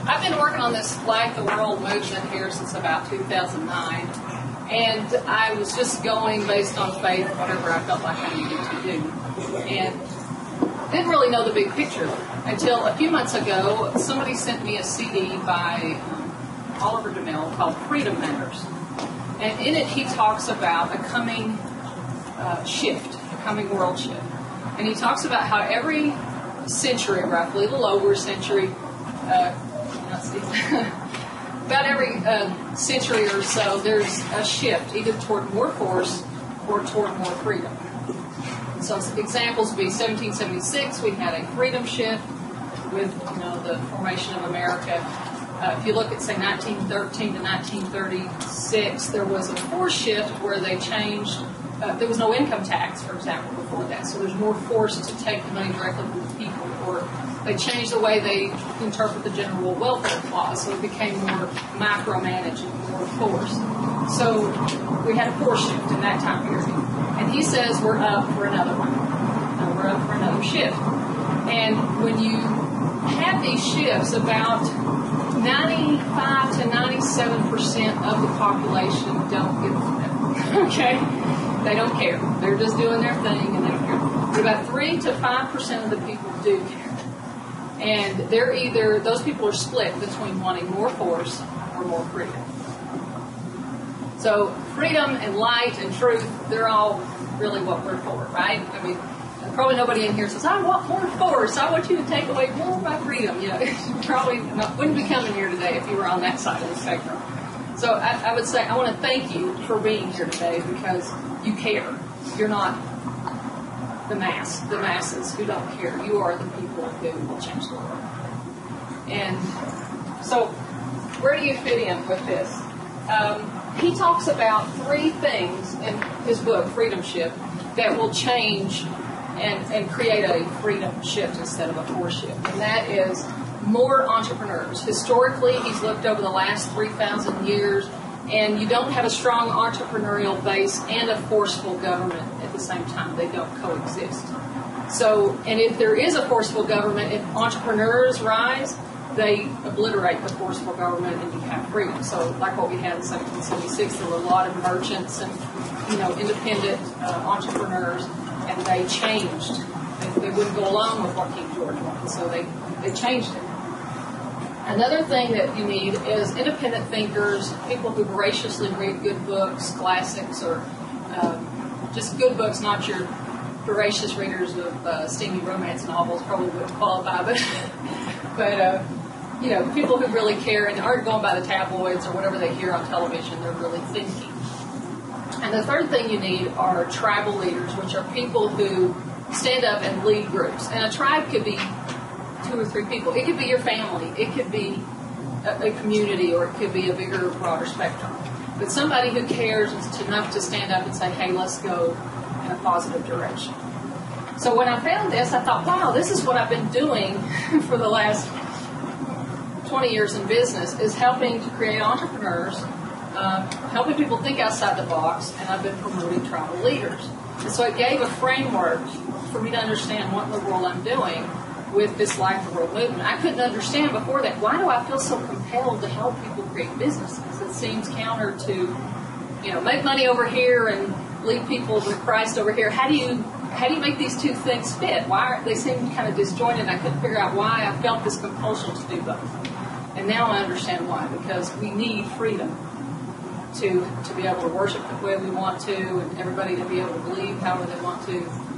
I've been working on this Light the World movement here since about 2009, and I was just going based on faith, whatever I felt like I needed to do, and didn't really know the big picture until a few months ago. Somebody sent me a CD by Oliver DeMille called Freedom Matters, and in it he talks about a coming shift, a coming world shift, and he talks about how every century, roughly, a little over a century, about every century or so, there's a shift, either toward more force or toward more freedom. So some examples would be 1776, we had a freedom shift with the formation of America. If you look at, say, 1913 to 1936, there was a force shift where they changed. There was no income tax, for example, before that, so there's more force to take the money directly from the people. Or they changed the way they interpret the general welfare clause, so it became more micromanaging, more force. So we had a force shift in that time period. And he says we're up for another one. We're up for another shift. And when you have these shifts, about 95 to 97% of the population don't give a shit. Okay? They don't care. They're just doing their thing and they don't care. But about 3 to 5% of the people do care. And they're either, those people are split between wanting more force or more freedom. So freedom and light and truth, they're all really what we're for, right? I mean, probably nobody in here says, I want more force. I want you to take away more of my freedom. You probably wouldn't be coming here today if you were on that side of the spectrum. So I would say I want to thank you for being here today because you care. You're not the masses who don't care. You are the people who will change the world. And so where do you fit in with this? He talks about 3 things in his book, Freedom Shift, that will change and create a freedom shift instead of a force shift. And that is more entrepreneurs. Historically, he's looked over the last 3,000 years, and you don't have a strong entrepreneurial base and a forceful government at the same time. They don't coexist. So, and if there is a forceful government, if entrepreneurs rise, they obliterate the forceful government and you have freedom. So like what we had in 1776, there were a lot of merchants and independent entrepreneurs, and they changed. They wouldn't go along with what King George wanted, so they changed it. Another thing that you need is independent thinkers, people who voraciously read good books, classics, or just good books, not your voracious readers of steamy romance novels, probably wouldn't qualify, but people who really care and aren't going by the tabloids or whatever they hear on television. They're really thinking. And the third thing you need are tribal leaders, which are people who stand up and lead groups. And a tribe could be 2 or 3 people. It could be your family. It could be a community, or it could be a bigger, broader spectrum. But somebody who cares enough to stand up and say, hey, let's go in a positive direction. So when I found this, I thought, wow, this is what I've been doing for the last 20 years in business, is helping to create entrepreneurs, helping people think outside the box, and I've been promoting tribal leaders. And so it gave a framework for me to understand what in the world I'm doing with this Light the World movement. I couldn't understand before that, why do I feel so compelled to help people create businesses? It seems counter to, make money over here and lead people to Christ over here. How do you make these 2 things fit? They seem kind of disjointed, and I couldn't figure out why I felt this compulsion to do both. And now I understand why, because we need freedom to be able to worship the way we want to, and everybody to be able to believe however they want to.